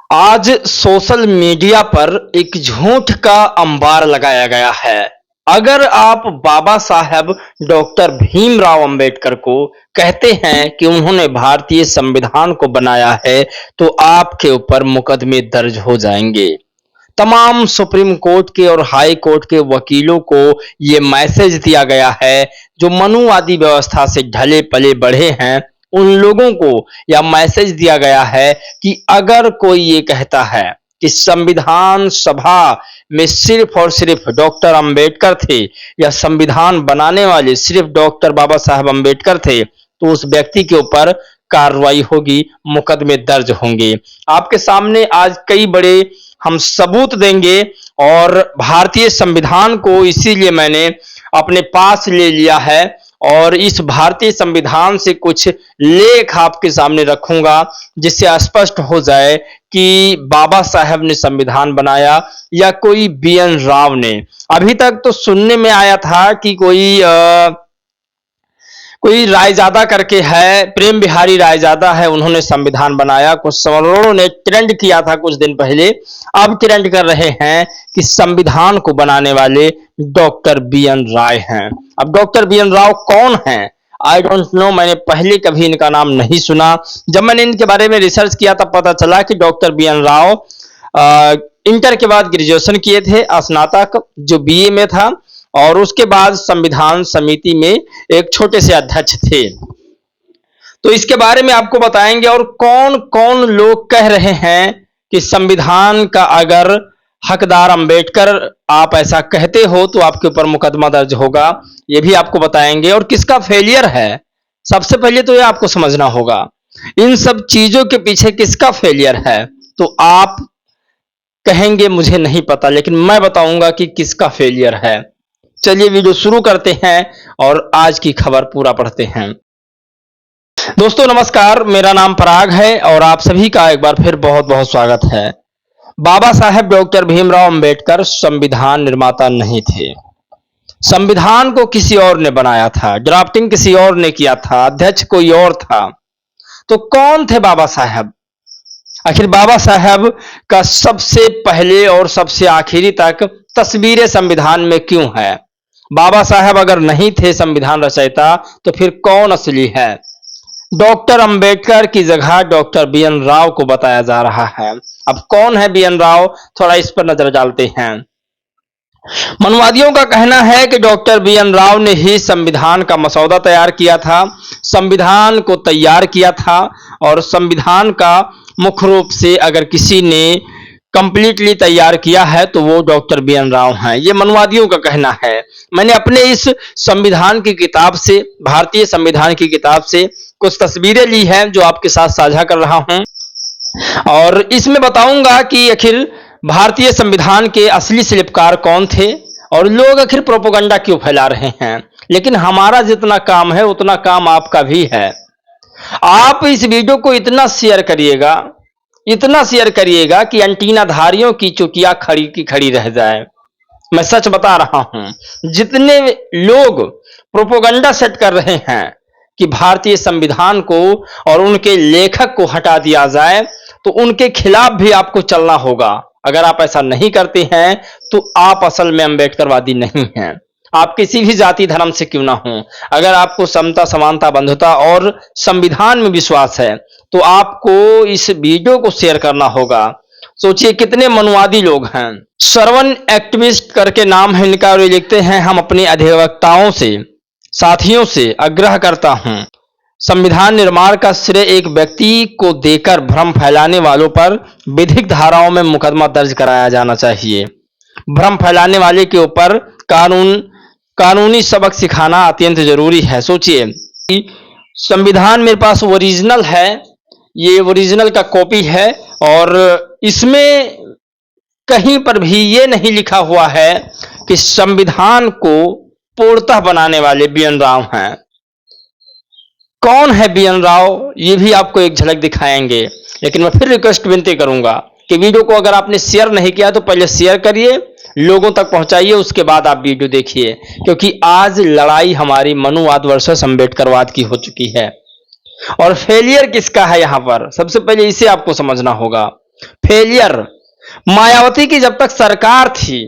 आज social media पर एक झूठ का अंबार लगाया गया है। अगर आप बाबा साहब डॉक्टर भीमराव अंबेडकर को कहते हैं कि उन्होंने भारतीय संविधान को बनाया है, तो आपके ऊपर मुकदमे दर्ज हो जाएंगे। तमाम सुप्रीम कोर्ट के और हाई कोर्ट के वकीलों को ये मैसेज दिया गया है, जो मनुवादी व्यवस्था से ढले पले बढ़े हैं, उन लोगों को यह मैसेज दिया गया है कि अगर कोई ये कहता है कि संविधान सभा में सिर्फ और सिर्फ डॉक्टर अंबेडकर थे या संविधान बनाने वाले सिर्फ डॉक्टर बाबा साहब अंबेडकर थे, तो उस व्यक्ति के ऊपर कार्रवाई होगी, मुकदमे दर्ज होंगे। आपके सामने आज कई बड़े हम सबूत देंगे और भारतीय संविधान को इसीलिए मैंने अपने पास ले लिया है और इस भारतीय संविधान से कुछ लेख आपके सामने रखूंगा, जिससे स्पष्ट हो जाए कि बाबा साहब ने संविधान बनाया या कोई बी.एन. राव ने। अभी तक तो सुनने में आया था कि कोई रायजादा करके है, प्रेम बिहारी रायजादा है, उन्होंने संविधान बनाया। कुछ सवर्णों ने ट्रेंड किया था कुछ दिन पहले, अब ट्रेंड कर रहे हैं कि संविधान को बनाने वाले डॉक्टर बी.एन. राय हैं। अब डॉक्टर बी.एन. राव कौन हैं? आई डोंट नो, मैंने पहले कभी इनका नाम नहीं सुना। जब मैंने इनके बारे में रिसर्च किया तब पता चला कि डॉक्टर बी.एन. राव इंटर के बाद ग्रेजुएशन किए थे, स्नातक जो बीए में था, और उसके बाद संविधान समिति में एक छोटे से अध्यक्ष थे। तो इसके बारे में आपको बताएंगे और कौन कौन लोग कह रहे हैं कि संविधान का अगर हकदार अंबेडकर आप ऐसा कहते हो तो आपके ऊपर मुकदमा दर्ज होगा, ये भी आपको बताएंगे। और किसका फेलियर है, सबसे पहले तो ये आपको समझना होगा, इन सब चीजों के पीछे किसका फेलियर है। तो आप कहेंगे मुझे नहीं पता, लेकिन मैं बताऊंगा कि किसका फेलियर है। चलिए वीडियो शुरू करते हैं और आज की खबर पूरा पढ़ते हैं। दोस्तों नमस्कार, मेरा नाम पराग है और आप सभी का एक बार फिर बहुत बहुत स्वागत है। बाबा साहेब डॉक्टर भीमराव अंबेडकर संविधान निर्माता नहीं थे। संविधान को किसी और ने बनाया था, ड्राफ्टिंग किसी और ने किया था, अध्यक्ष कोई और था। तो कौन थे बाबा साहब? आखिर बाबा साहब का सबसे पहले और सबसे आखिरी तक तस्वीरें संविधान में क्यों है? बाबा साहब अगर नहीं थे संविधान रचयिता, तो फिर कौन असली है? डॉक्टर अंबेडकर की जगह डॉक्टर बी.एन. राव को बताया जा रहा है। अब कौन है बी.एन. राव, थोड़ा इस पर नजर डालते हैं। मनवादियों का कहना है कि डॉक्टर बी.एन. राव ने ही संविधान का मसौदा तैयार किया था, संविधान को तैयार किया था, और संविधान का मुख्य रूप से अगर किसी ने कंप्लीटली तैयार किया है तो वो डॉक्टर बी.एन. राव हैं। ये मनवादियों का कहना है। मैंने अपने इस संविधान की किताब से, भारतीय संविधान की किताब से कुछ तस्वीरें ली हैं जो आपके साथ साझा कर रहा हूं, और इसमें बताऊंगा कि आखिर भारतीय संविधान के असली शिल्पकार कौन थे और लोग आखिर प्रोपेगेंडा क्यों फैला रहे हैं। लेकिन हमारा जितना काम है उतना काम आपका भी है। आप इस वीडियो को इतना शेयर करिएगा कि एंटीनाधारियों की चुटिया खड़ी की खड़ी रह जाए। मैं सच बता रहा हूं, जितने लोग प्रोपेगेंडा सेट कर रहे हैं कि भारतीय संविधान को और उनके लेखक को हटा दिया जाए, तो उनके खिलाफ भी आपको चलना होगा। अगर आप ऐसा नहीं करते हैं तो आप असल में अंबेडकरवादी नहीं हैं। आप किसी भी जाति धर्म से क्यों ना हो, अगर आपको समता, समानता, बंधुता और संविधान में विश्वास है तो आपको इस वीडियो को शेयर करना होगा। सोचिए कितने मनुवादी लोग हैं। श्रवण एक्टिविस्ट करके नाम है इनका, और ये लिखते हैं, हम अपने अधिवक्ताओं से, साथियों से आग्रह करता हूं, संविधान निर्माण का श्रेय एक व्यक्ति को देकर भ्रम फैलाने वालों पर विधिक धाराओं में मुकदमा दर्ज कराया जाना चाहिए। भ्रम फैलाने वाले के ऊपर कानूनी सबक सिखाना अत्यंत जरूरी है। सोचिए, संविधान मेरे पास ओरिजिनल है, ये ओरिजिनल का कॉपी है, और इसमें कहीं पर भी ये नहीं लिखा हुआ है कि संविधान को पूर्णतः बनाने वाले बी.एन. राव हैं। कौन है बी.एन. राव, ये भी आपको एक झलक दिखाएंगे। लेकिन मैं फिर रिक्वेस्ट विनती करूंगा कि वीडियो को अगर आपने शेयर नहीं किया तो पहले शेयर करिए, लोगों तक पहुंचाइए, उसके बाद आप वीडियो देखिए, क्योंकि आज लड़ाई हमारी मनुवाद वर्सेस अंबेडकरवाद की हो चुकी है। और फेलियर किसका है यहां पर, सबसे पहले इसे आपको समझना होगा। फेलियर। मायावती की जब तक सरकार थी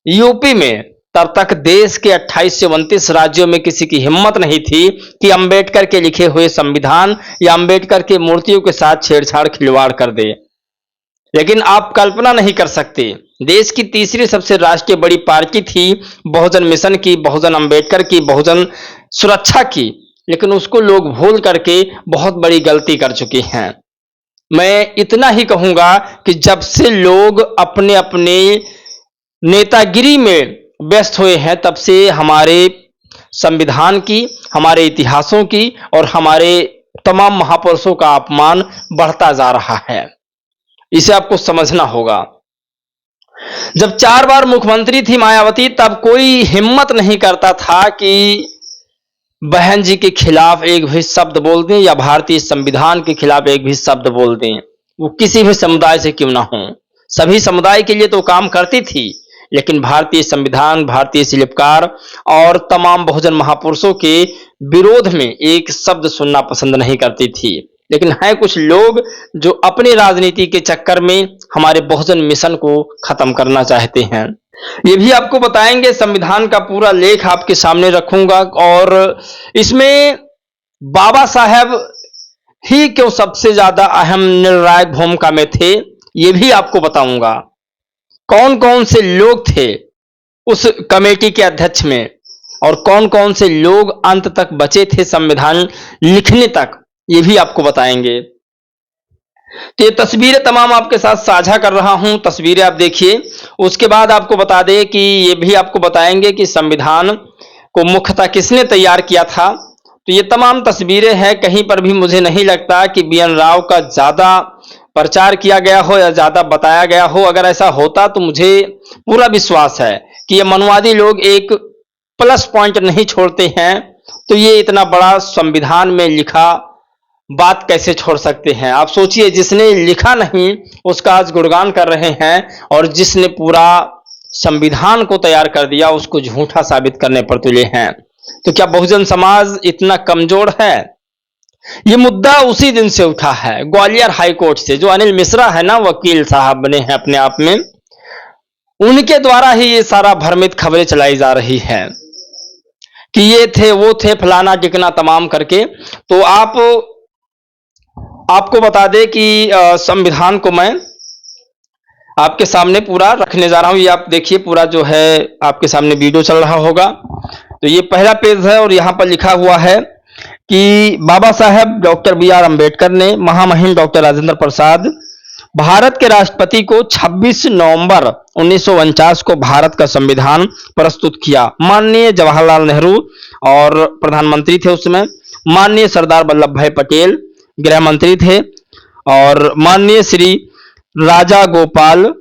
यूपी में, तब तक देश के 28 से 29 राज्यों में किसी की हिम्मत नहीं थी कि अंबेडकर के लिखे हुए संविधान या अंबेडकर की मूर्तियों के साथ छेड़छाड़ खिलवाड़ कर दे। लेकिन आप कल्पना नहीं कर सकते, देश की तीसरी सबसे राष्ट्रीय बड़ी पार्टी थी बहुजन मिशन की, बहुजन अंबेडकर की, बहुजन सुरक्षा की, लेकिन उसको लोग भूल करके बहुत बड़ी गलती कर चुके हैं। मैं इतना ही कहूंगा कि जब से लोग अपने अपने नेतागिरी में व्यस्त हुए हैं, तब से हमारे संविधान की, हमारे इतिहासों की और हमारे तमाम महापुरुषों का अपमान बढ़ता जा रहा है। इसे आपको समझना होगा। जब 4 बार मुख्यमंत्री थी मायावती, तब कोई हिम्मत नहीं करता था कि बहन जी के खिलाफ एक भी शब्द बोल दें या भारतीय संविधान के खिलाफ एक भी शब्द बोल दें, वो किसी भी समुदाय से क्यों ना हो। सभी समुदाय के लिए तो काम करती थी, लेकिन भारतीय संविधान, भारतीय शिल्पकार और तमाम बहुजन महापुरुषों के विरोध में एक शब्द सुनना पसंद नहीं करती थी। लेकिन है कुछ लोग जो अपनी राजनीति के चक्कर में हमारे बहुजन मिशन को खत्म करना चाहते हैं। ये भी आपको बताएंगे, संविधान का पूरा लेख आपके सामने रखूंगा और इसमें बाबा साहब ही क्यों सबसे ज्यादा अहम निर्णायक भूमिका में थे, ये भी आपको बताऊंगा। कौन कौन से लोग थे उस कमेटी के अध्यक्ष में और कौन कौन से लोग अंत तक बचे थे संविधान लिखने तक, ये भी आपको बताएंगे। तो ये तस्वीरें तमाम आपके साथ साझा कर रहा हूं, तस्वीरें आप देखिए। उसके बाद आपको बता दें कि ये भी आपको बताएंगे कि संविधान को मुख्यतः किसने तैयार किया था। तो ये तमाम तस्वीरें हैं, कहीं पर भी मुझे नहीं लगता कि बी.एन. राव का ज्यादा प्रचार किया गया हो या ज्यादा बताया गया हो। अगर ऐसा होता तो मुझे पूरा विश्वास है कि ये मनवादी लोग एक प्लस पॉइंट नहीं छोड़ते हैं, तो ये इतना बड़ा संविधान में लिखा बात कैसे छोड़ सकते हैं। आप सोचिए, जिसने लिखा नहीं उसका आज गुणगान कर रहे हैं और जिसने पूरा संविधान को तैयार कर दिया उसको झूठा साबित करने पर तुले हैं। तो क्या बहुजन समाज इतना कमजोर है? ये मुद्दा उसी दिन से उठा है, ग्वालियर हाई कोर्ट से। जो अनिल मिश्रा है ना, वकील साहब बने हैं अपने आप में, उनके द्वारा ही ये सारा भ्रमित खबरें चलाई जा रही है कि ये थे, वो थे, फलाना टिकना तमाम करके। तो आपको बता दें कि संविधान को मैं आपके सामने पूरा रखने जा रहा हूं। ये आप देखिए, पूरा जो है आपके सामने वीडियो चल रहा होगा। तो ये पहला पेज है और यहां पर लिखा हुआ है कि बाबा साहेब डॉक्टर बी.आर. अंबेडकर ने महामहिम डॉक्टर राजेंद्र प्रसाद भारत के राष्ट्रपति को 26 नवंबर 1949 को भारत का संविधान प्रस्तुत किया। माननीय जवाहरलाल नेहरू और प्रधानमंत्री थे उसमें, माननीय सरदार वल्लभ भाई पटेल गृह मंत्री थे और माननीय श्री राजा गोपाल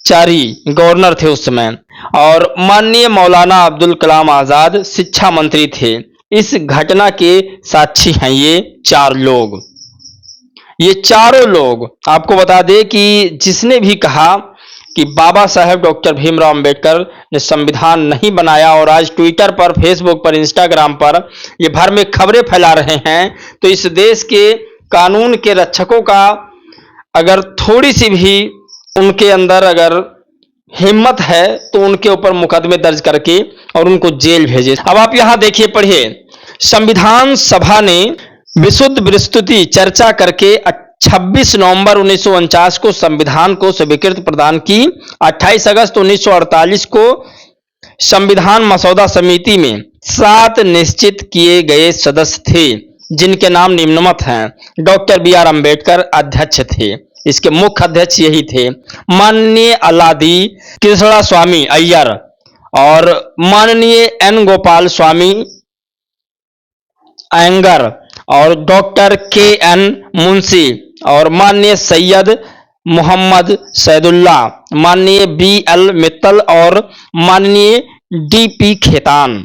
चारी गवर्नर थे उस समय और माननीय मौलाना अब्दुल कलाम आजाद शिक्षा मंत्री थे। इस घटना के साक्षी हैं ये 4 लोग। ये चारों लोग, आपको बता दें कि जिसने भी कहा कि बाबा साहेब डॉक्टर भीमराव अंबेडकर ने संविधान नहीं बनाया और आज ट्विटर पर, फेसबुक पर, इंस्टाग्राम पर ये भर में खबरें फैला रहे हैं, तो इस देश के कानून के रक्षकों का अगर थोड़ी सी भी उनके अंदर अगर हिम्मत है तो उनके ऊपर मुकदमे दर्ज करके और उनको जेल भेजे। अब आप यहां देखिए, पढ़िए। संविधान सभा ने विशुद्ध विस्तृति चर्चा करके 26 नवंबर 1949 को संविधान को स्वीकृति प्रदान की। 28 अगस्त 1948 को संविधान मसौदा समिति में 7 निश्चित किए गए सदस्य थे, जिनके नाम निम्नमत हैं। Doctor B R. अंबेडकर अध्यक्ष थे, इसके मुख्य अध्यक्ष यही थे। माननीय अलादी कृष्णा स्वामी अय्यर और माननीय एन गोपाल स्वामी अयंगर और डॉक्टर के.एन. मुंशी और माननीय सैयद मोहम्मद सैदुल्ला, माननीय बी.एल. मित्तल और माननीय डी.पी. खेतान।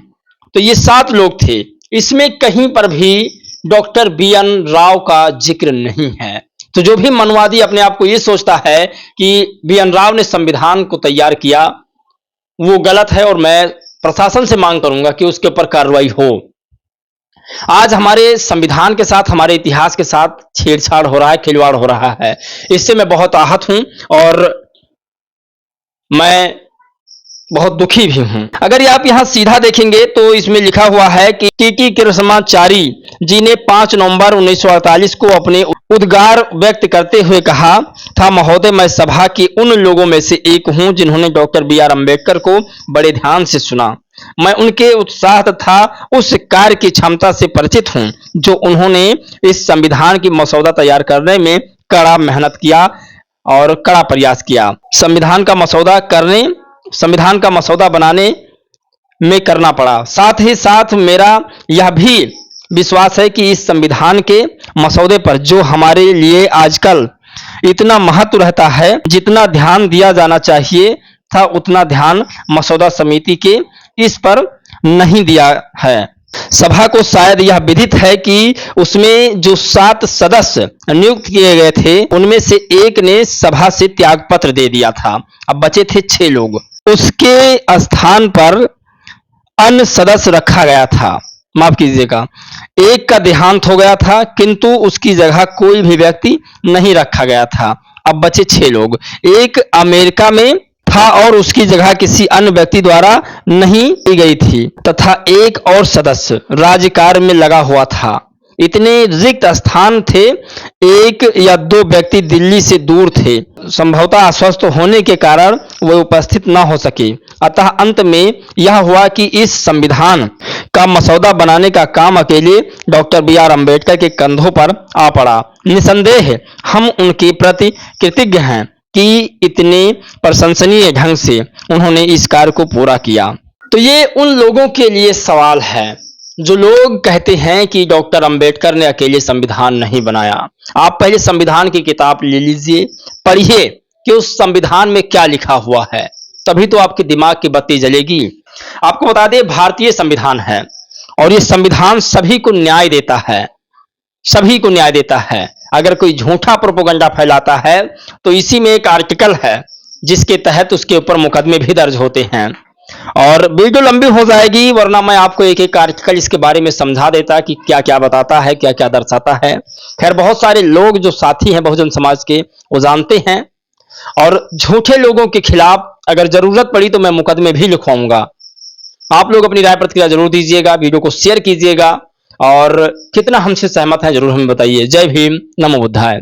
तो ये 7 लोग थे। इसमें कहीं पर भी डॉक्टर बी.एन. राव का जिक्र नहीं है। तो जो भी मनवादी अपने आप को ये सोचता है कि बी.एन. राव ने संविधान को तैयार किया, वो गलत है और मैं प्रशासन से मांग करूंगा कि उसके ऊपर कार्रवाई हो। आज हमारे संविधान के साथ, हमारे इतिहास के साथ छेड़छाड़ हो रहा है, खिलवाड़ हो रहा है। इससे मैं बहुत आहत हूं और मैं बहुत दुखी भी हूं। अगर आप यहां सीधा देखेंगे तो इसमें लिखा हुआ है कि टीटी कृष्णाचारी जी ने 5 नवंबर 1948 को अपने उद्गार व्यक्त करते हुए कहा था, महोदय, मैं सभा के उन लोगों में से एक हूं जिन्होंने डॉक्टर बी.आर. अम्बेडकर को बड़े ध्यान से सुना। मैं उनके उत्साह तथा उस कार्य की क्षमता से परिचित हूं जो उन्होंने इस संविधान की मसौदा तैयार करने में कड़ा मेहनत किया और कड़ा प्रयास किया। संविधान का मसौदा बनाने में करना पड़ा। साथ ही साथ मेरा यह भी विश्वास है कि इस संविधान के मसौदे पर जो हमारे लिए आजकल इतना महत्व रहता है, जितना ध्यान दिया जाना चाहिए था, उतना ध्यान मसौदा समिति के इस पर नहीं दिया है। सभा को शायद यह विदित है कि उसमें जो 7 सदस्य नियुक्त किए गए थे, उनमें से एक ने सभा से त्यागपत्र दे दिया था। अब बचे थे 6 लोग। उसके स्थान पर अन्य सदस्य रखा गया था। माफ कीजिएगा, एक का देहांत हो गया था, किंतु उसकी जगह कोई भी व्यक्ति नहीं रखा गया था। अब बचे 6 लोग। एक अमेरिका में था और उसकी जगह किसी अन्य व्यक्ति द्वारा नहीं की गई थी तथा एक और सदस्य राज्यकार्य में लगा हुआ था। इतने रिक्त स्थान थे। एक या 2 व्यक्ति दिल्ली से दूर थे, संभवतः अस्वस्थ होने के कारण वे उपस्थित न हो सके। अतः अंत में यह हुआ कि इस संविधान का मसौदा बनाने का काम अकेले डॉक्टर बी.आर. अम्बेडकर के कंधों पर आ पड़ा। निसंदेह हम उनके प्रति कृतज्ञ हैं कि इतने प्रशंसनीय ढंग से उन्होंने इस कार्य को पूरा किया। तो ये उन लोगों के लिए सवाल है जो लोग कहते हैं कि डॉक्टर अंबेडकर ने अकेले संविधान नहीं बनाया। आप पहले संविधान की किताब ले लीजिए, पढ़िए कि उस संविधान में क्या लिखा हुआ है, तभी तो आपके दिमाग की बत्ती जलेगी। आपको बता दें, भारतीय संविधान है और ये संविधान सभी को न्याय देता है, सभी को न्याय देता है। अगर कोई झूठा प्रोपेगेंडा फैलाता है तो इसी में एक आर्टिकल है जिसके तहत उसके ऊपर मुकदमे भी दर्ज होते हैं। और वीडियो लंबी हो जाएगी, वरना मैं आपको एक एक आर्टिकल इसके बारे में समझा देता कि क्या क्या बताता है, क्या क्या दर्शाता है। खैर, बहुत सारे लोग जो साथी हैं बहुजन समाज के, वो जानते हैं और झूठे लोगों के खिलाफ अगर जरूरत पड़ी तो मैं मुकदमे भी लिखवाऊंगा। आप लोग अपनी राय प्रतिक्रिया जरूर दीजिएगा, वीडियो को शेयर कीजिएगा और कितना हमसे सहमत हैं जरूर हमें बताइए। जय भीम, नमो बुद्धाय।